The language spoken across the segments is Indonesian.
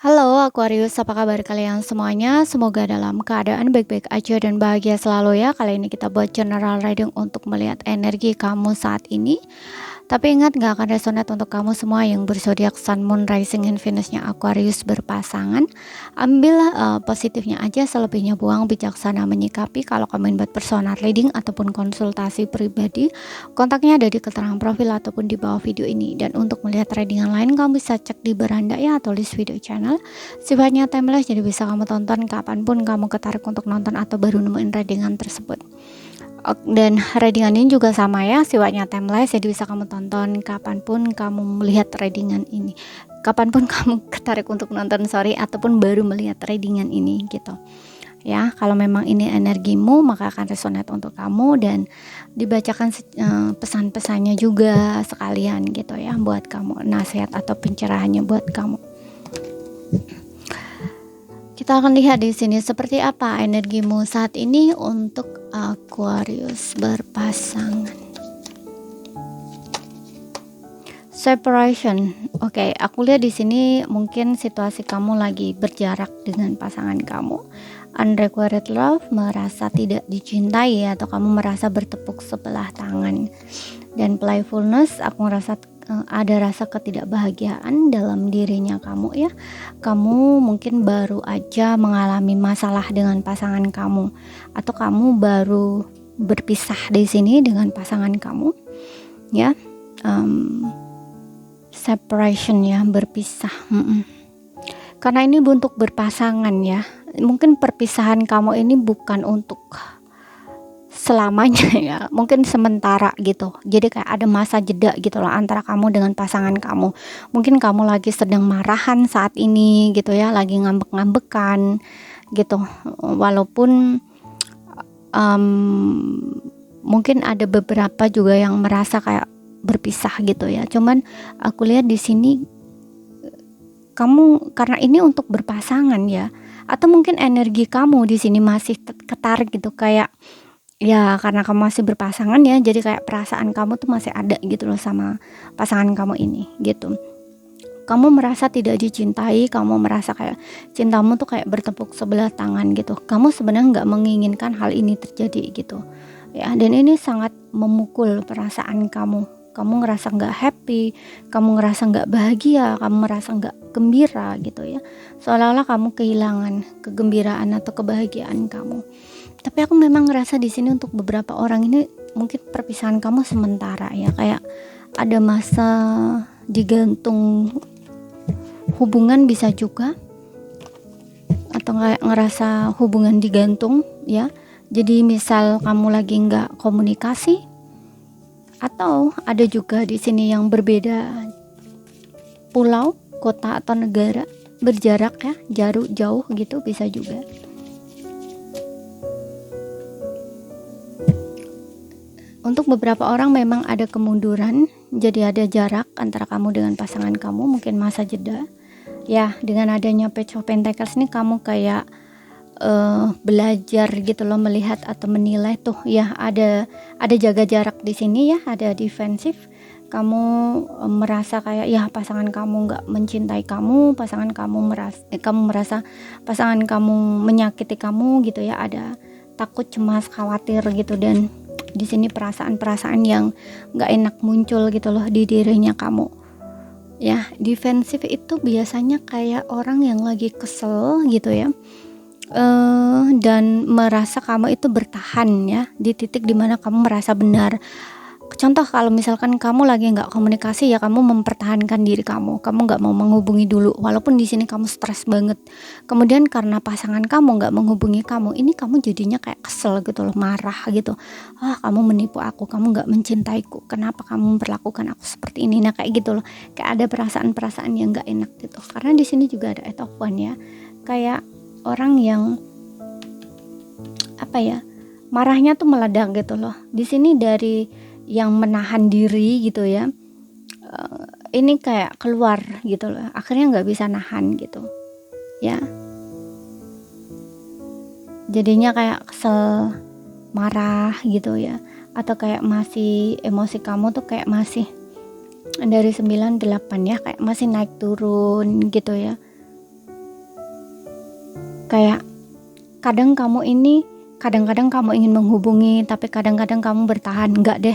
Halo Aquarius, apa kabar kalian semuanya? Semoga dalam keadaan baik-baik aja dan bahagia selalu ya. Kali ini kita buat general reading untuk melihat energi kamu saat ini. Tapi ingat, nggak akan resonate untuk kamu semua yang berzodiak Sun, Moon, Rising, and Venusnya Aquarius berpasangan. Ambil positifnya aja, selebihnya buang. Bijaksana menyikapi. Kalau kamu ingin buat personal reading ataupun konsultasi pribadi, kontaknya ada di keterangan profil ataupun di bawah video ini. Dan untuk melihat readingan lain, kamu bisa cek di beranda ya atau list video channel. Sifatnya timeless, jadi bisa kamu tonton kapanpun kamu ketarik untuk nonton atau baru nemuin readingan tersebut. Dan readingan ini juga sama ya, sifatnya timeless, jadi bisa kamu tonton kapanpun kamu melihat readingan ini, kapanpun kamu ketarik untuk nonton ataupun baru melihat readingan ini gitu ya. Kalau memang ini energimu, maka akan resonate untuk kamu dan dibacakan pesan-pesannya juga sekalian gitu ya, buat kamu, nasihat atau pencerahannya buat kamu. Kita akan lihat di sini seperti apa energimu saat ini untuk Aquarius berpasangan. Separation. Oke, aku lihat di sini mungkin situasi kamu lagi berjarak dengan pasangan kamu. Unrequited love, merasa tidak dicintai atau kamu merasa bertepuk sebelah tangan. Dan playfulness, aku merasa ada rasa ketidakbahagiaan dalam dirinya kamu ya. Kamu mungkin baru aja mengalami masalah dengan pasangan kamu, atau kamu baru berpisah di sini dengan pasangan kamu ya. Separation ya, berpisah. Karena ini untuk berpasangan ya. Mungkin perpisahan kamu ini bukan untuk selamanya ya, mungkin sementara gitu. Jadi kayak ada masa jeda gitu loh antara kamu dengan pasangan kamu. Mungkin kamu lagi sedang marahan saat ini gitu ya, lagi ngambek-ngambekan gitu. Walaupun mungkin ada beberapa juga yang merasa kayak berpisah gitu ya. Cuman aku lihat di sini kamu, karena ini untuk berpasangan ya, atau mungkin energi kamu di sini masih ketarik gitu, kayak ya karena kamu masih berpasangan ya, jadi kayak perasaan kamu tuh masih ada gitu loh sama pasangan kamu ini gitu. Kamu merasa tidak dicintai, kamu merasa kayak cintamu tuh kayak bertepuk sebelah tangan gitu. Kamu sebenarnya nggak menginginkan hal ini terjadi gitu ya, dan ini sangat memukul perasaan kamu. Kamu ngerasa nggak happy, kamu ngerasa nggak bahagia, kamu merasa nggak gembira gitu ya, seolah-olah kamu kehilangan kegembiraan atau kebahagiaan kamu. Tapi aku memang ngerasa di sini untuk beberapa orang ini mungkin perpisahan kamu sementara ya, kayak ada masa digantung hubungan bisa juga, atau kayak ngerasa hubungan digantung ya. Jadi misal kamu lagi nggak komunikasi, atau ada juga di sini yang berbeda pulau, kota atau negara, berjarak ya, jauh gitu bisa juga. Untuk beberapa orang memang ada kemunduran, jadi ada jarak antara kamu dengan pasangan kamu, mungkin masa jeda. Ya, dengan adanya Page of Pentacles ini kamu kayak belajar gitu loh, melihat atau menilai tuh ya, ada jaga jarak di sini ya, ada defensif. Kamu merasa kayak ya pasangan kamu nggak mencintai kamu, pasangan kamu merasa pasangan kamu menyakiti kamu gitu ya, ada takut, cemas, khawatir gitu. Dan di sini perasaan-perasaan yang nggak enak muncul gitu loh di dirinya kamu ya. Defensif itu biasanya kayak orang yang lagi kesel gitu ya, dan merasa kamu itu bertahan ya di titik dimana kamu merasa benar. Contoh, kalau misalkan kamu lagi nggak komunikasi ya, kamu mempertahankan diri kamu nggak mau menghubungi dulu, walaupun di sini kamu stres banget. Kemudian karena pasangan kamu nggak menghubungi kamu, ini kamu jadinya kayak kesel gitu loh, marah gitu. Kamu menipu aku, kamu nggak mencintaiku, kenapa kamu memperlakukan aku seperti ini? Nah kayak gitu loh, kayak ada perasaan-perasaan yang nggak enak gitu. Karena di sini juga ada Eight of Wands ya, kayak orang yang apa ya, marahnya tuh meledak gitu loh. Di sini dari yang menahan diri gitu ya, ini kayak keluar gitu loh, akhirnya nggak bisa nahan gitu ya, jadinya kayak kesel, marah gitu ya, atau kayak masih emosi kamu tuh kayak masih dari 9-8 ya, kayak masih naik turun gitu ya. Kayak kadang-kadang kamu ingin menghubungi, tapi kadang-kadang kamu bertahan, enggak deh,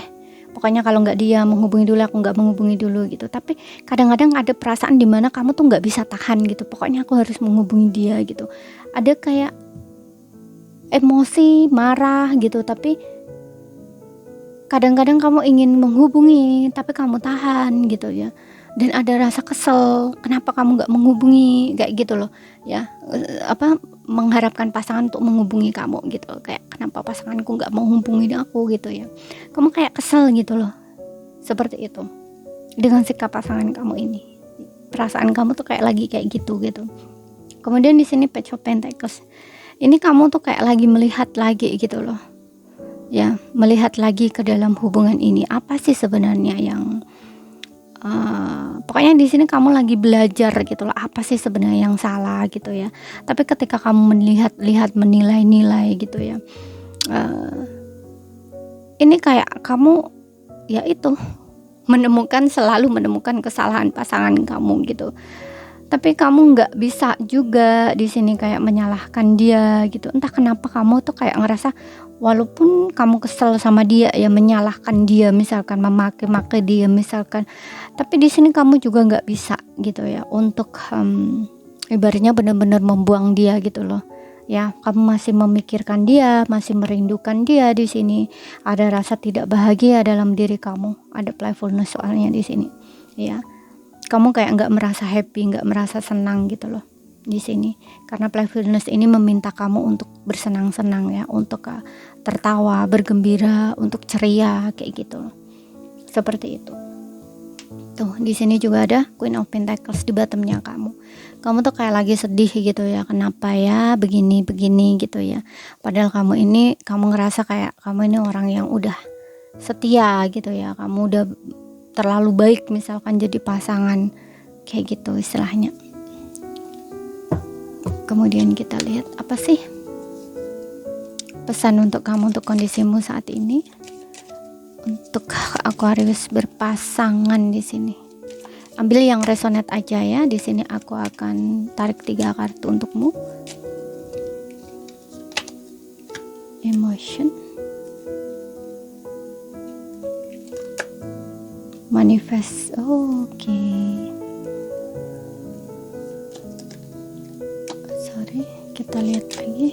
pokoknya kalau nggak dia menghubungi dulu, aku nggak menghubungi dulu gitu. Tapi kadang-kadang ada perasaan dimana kamu tuh nggak bisa tahan gitu, pokoknya aku harus menghubungi dia gitu. Ada kayak emosi marah gitu, tapi kadang-kadang kamu ingin menghubungi tapi kamu tahan gitu ya. Dan ada rasa kesel, kenapa kamu nggak menghubungi, kayak gitu loh ya. Mengharapkan pasangan untuk menghubungi kamu gitu, kayak kenapa pasanganku nggak mau hubungin aku gitu ya. Kamu kayak kesel gitu loh, seperti itu dengan sikap pasangan kamu ini. Perasaan kamu tuh kayak lagi kayak gitu. Kemudian di sini Page of Pentacles, ini kamu tuh kayak lagi melihat lagi gitu loh ya, melihat lagi ke dalam hubungan ini, apa sih sebenarnya yang pokoknya di sini kamu lagi belajar gitu loh, apa sih sebenarnya yang salah gitu ya. Tapi ketika kamu melihat menilai gitu ya, ini kayak kamu ya itu selalu menemukan kesalahan pasangan kamu gitu. Tapi kamu nggak bisa juga di sini kayak menyalahkan dia gitu. Entah kenapa kamu tuh kayak ngerasa walaupun kamu kesel sama dia ya, menyalahkan dia, misalkan memaki-maki dia misalkan, tapi di sini kamu juga nggak bisa gitu ya untuk ibaratnya benar-benar membuang dia gitu loh ya. Kamu masih memikirkan dia, masih merindukan dia. Di sini ada rasa tidak bahagia dalam diri kamu, ada playfulness soalnya di sini ya. Kamu kayak nggak merasa happy, nggak merasa senang gitu loh di sini, karena playfulness ini meminta kamu untuk bersenang-senang ya, untuk tertawa, bergembira, untuk ceria kayak gitu, seperti itu. Tuh di sini juga ada Queen of Pentacles di bottomnya kamu. Kamu tuh kayak lagi sedih gitu ya, kenapa ya begini gitu ya. Padahal kamu ngerasa kayak kamu ini orang yang udah setia gitu ya, kamu udah terlalu baik misalkan jadi pasangan kayak gitu istilahnya. Kemudian kita lihat apa sih pesan untuk kamu, untuk kondisimu saat ini, untuk Aquarius berpasangan di sini. Ambil yang resonate aja ya. Di sini aku akan tarik 3 kartu untukmu. Emotion, manifest. Oke. Sorry, kita lihat lagi.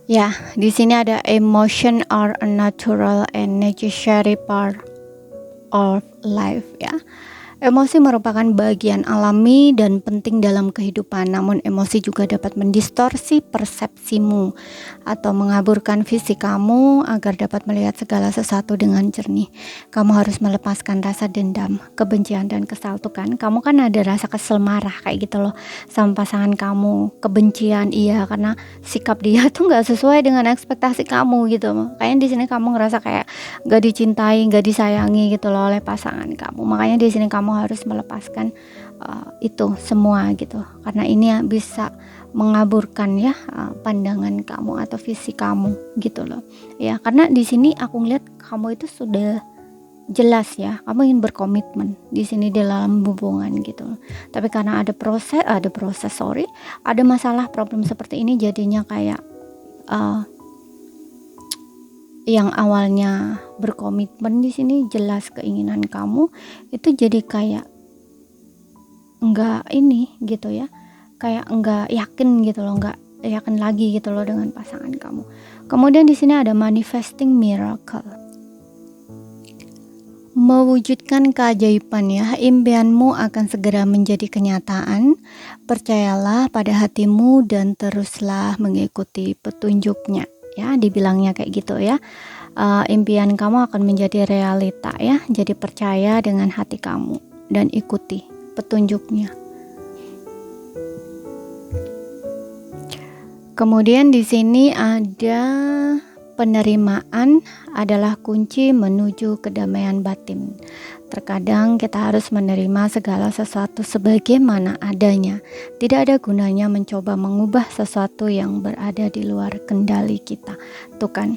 Ya, di sini ada emotion are a natural and necessary part of life ya. Emosi merupakan bagian alami dan penting dalam kehidupan, namun emosi juga dapat mendistorsi persepsimu atau mengaburkan visi kamu agar dapat melihat segala sesuatu dengan jernih. Kamu harus melepaskan rasa dendam, kebencian, dan kesal. Tuh kan, kamu kan ada rasa kesel, marah kayak gitu loh sama pasangan kamu, kebencian iya karena sikap dia tuh nggak sesuai dengan ekspektasi kamu gitu. Kayaknya di sini kamu ngerasa kayak nggak dicintai, nggak disayangi gitu loh oleh pasangan kamu. Makanya di sini kamu harus melepaskan itu semua gitu, karena ini bisa mengaburkan ya pandangan kamu atau visi kamu gitu loh ya. Karena di sini aku ngeliat kamu itu sudah jelas ya, kamu ingin berkomitmen di sini dalam hubungan gitu. Tapi karena ada masalah problem seperti ini, jadinya kayak yang awalnya berkomitmen di sini jelas keinginan kamu itu jadi kayak enggak ini gitu ya, kayak enggak yakin gitu loh, enggak yakin lagi gitu loh dengan pasangan kamu. Kemudian di sini ada manifesting miracle, mewujudkan keajaiban ya. Impianmu akan segera menjadi kenyataan. Percayalah pada hatimu dan teruslah mengikuti petunjuknya ya, dibilangnya kayak gitu ya. Impian kamu akan menjadi realita ya, jadi percaya dengan hati kamu dan ikuti petunjuknya. Kemudian di sini ada penerimaan adalah kunci menuju kedamaian batin. Terkadang kita harus menerima segala sesuatu sebagaimana adanya. Tidak ada gunanya mencoba mengubah sesuatu yang berada di luar kendali kita. Tuh kan,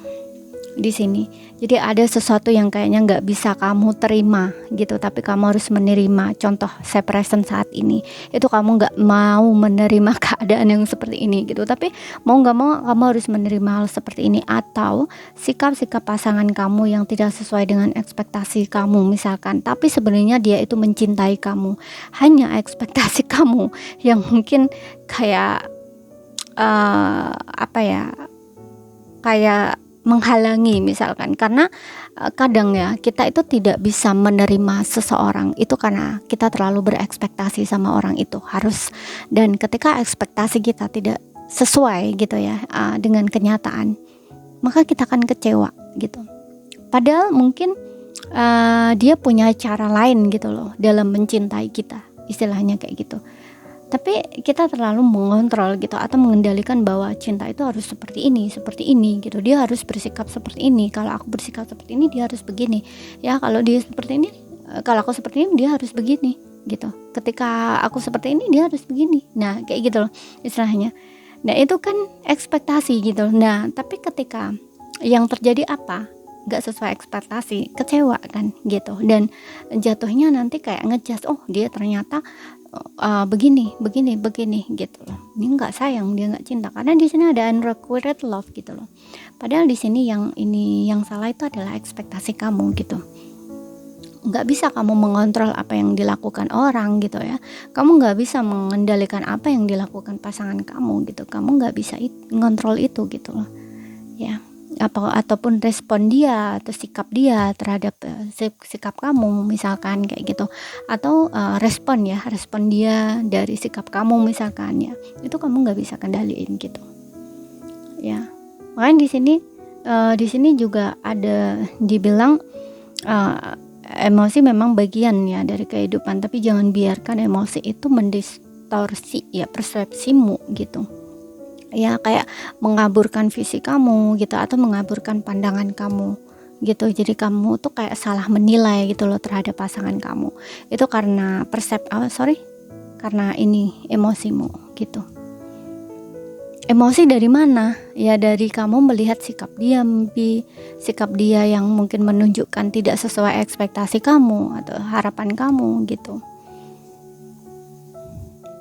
di sini. Jadi ada sesuatu yang kayaknya nggak bisa kamu terima gitu, tapi kamu harus menerima. Contoh saya present saat ini, itu kamu nggak mau menerima keadaan yang seperti ini gitu, tapi mau nggak mau kamu harus menerima hal seperti ini. Atau sikap-sikap pasangan kamu yang tidak sesuai dengan ekspektasi kamu misalkan, tapi sebenarnya dia itu mencintai kamu, hanya ekspektasi kamu yang mungkin kayak apa ya, kayak menghalangi misalkan. Karena kadang ya kita itu tidak bisa menerima seseorang itu karena kita terlalu berekspektasi sama orang itu harus, dan ketika ekspektasi kita tidak sesuai gitu ya dengan kenyataan, maka kita akan kecewa gitu. Padahal mungkin dia punya cara lain gitu loh dalam mencintai kita, istilahnya kayak gitu. Tapi kita terlalu mengontrol gitu atau mengendalikan bahwa cinta itu harus seperti ini gitu. Dia harus bersikap seperti ini. Kalau aku bersikap seperti ini, dia harus begini. Ya, kalau dia seperti ini, kalau aku seperti ini, dia harus begini gitu. Ketika aku seperti ini, dia harus begini. Nah, kayak gitu loh istilahnya. Nah, itu kan ekspektasi gitu. Nah, tapi ketika yang terjadi apa? Gak sesuai ekspektasi, kecewa kan gitu. Dan jatuhnya nanti kayak ngejudge, oh dia ternyata begini gitu loh. Ini nggak sayang, dia nggak cinta, karena di sini ada unrequited love gitu loh. Padahal di sini yang salah itu adalah ekspektasi kamu gitu. Nggak bisa kamu mengontrol apa yang dilakukan orang gitu ya. Kamu nggak bisa mengendalikan apa yang dilakukan pasangan kamu gitu. Kamu nggak bisa ngontrol itu gitu loh ya. Ataupun respon dia atau sikap dia terhadap sikap kamu misalkan kayak gitu, atau respon dia dari sikap kamu misalkan ya, itu kamu nggak bisa kendaliin gitu ya. Makanya di sini juga ada dibilang emosi memang bagian ya dari kehidupan, tapi jangan biarkan emosi itu mendistorsi ya persepsimu gitu ya, kayak mengaburkan visi kamu gitu atau mengaburkan pandangan kamu gitu. Jadi kamu tuh kayak salah menilai gitu loh terhadap pasangan kamu itu karena karena ini emosimu gitu. Emosi dari mana? Ya dari kamu melihat sikap dia yang mungkin menunjukkan tidak sesuai ekspektasi kamu atau harapan kamu gitu.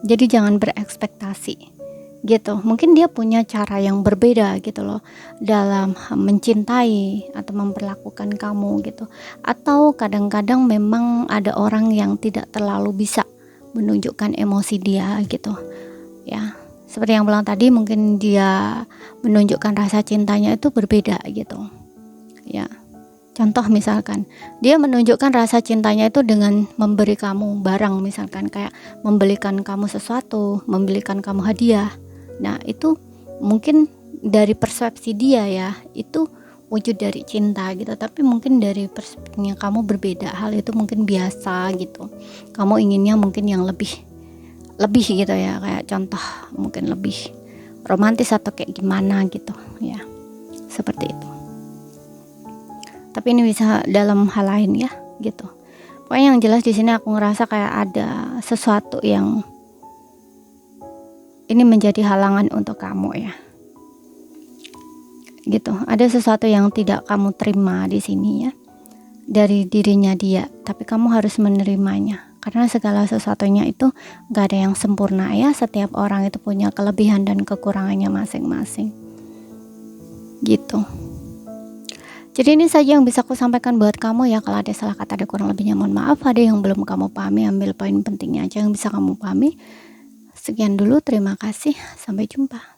Jadi jangan berekspektasi gitu. Mungkin dia punya cara yang berbeda gitu loh dalam mencintai atau memperlakukan kamu gitu. Atau kadang-kadang memang ada orang yang tidak terlalu bisa menunjukkan emosi dia gitu ya. Seperti yang bilang tadi, mungkin dia menunjukkan rasa cintanya itu berbeda gitu ya. Contoh misalkan dia menunjukkan rasa cintanya itu dengan memberi kamu barang misalkan, kayak membelikan kamu sesuatu, membelikan kamu hadiah. Nah itu mungkin dari persepsi dia ya itu wujud dari cinta gitu, tapi mungkin dari perspektifnya kamu berbeda. Hal itu mungkin biasa gitu, kamu inginnya mungkin yang lebih gitu ya, kayak contoh mungkin lebih romantis atau kayak gimana gitu ya, seperti itu. Tapi ini bisa dalam hal lain ya gitu. Pokoknya yang jelas di sini aku ngerasa kayak ada sesuatu yang ini menjadi halangan untuk kamu ya gitu. Ada sesuatu yang tidak kamu terima di sini ya dari dirinya dia, tapi kamu harus menerimanya karena segala sesuatunya itu gak ada yang sempurna ya. Setiap orang itu punya kelebihan dan kekurangannya masing-masing gitu. Jadi ini saja yang bisa aku sampaikan buat kamu ya. Kalau ada salah kata, ada kurang lebihnya mohon maaf. Ada yang belum kamu pahami, ambil poin pentingnya aja yang bisa kamu pahami. Sekian dulu, terima kasih, sampai jumpa.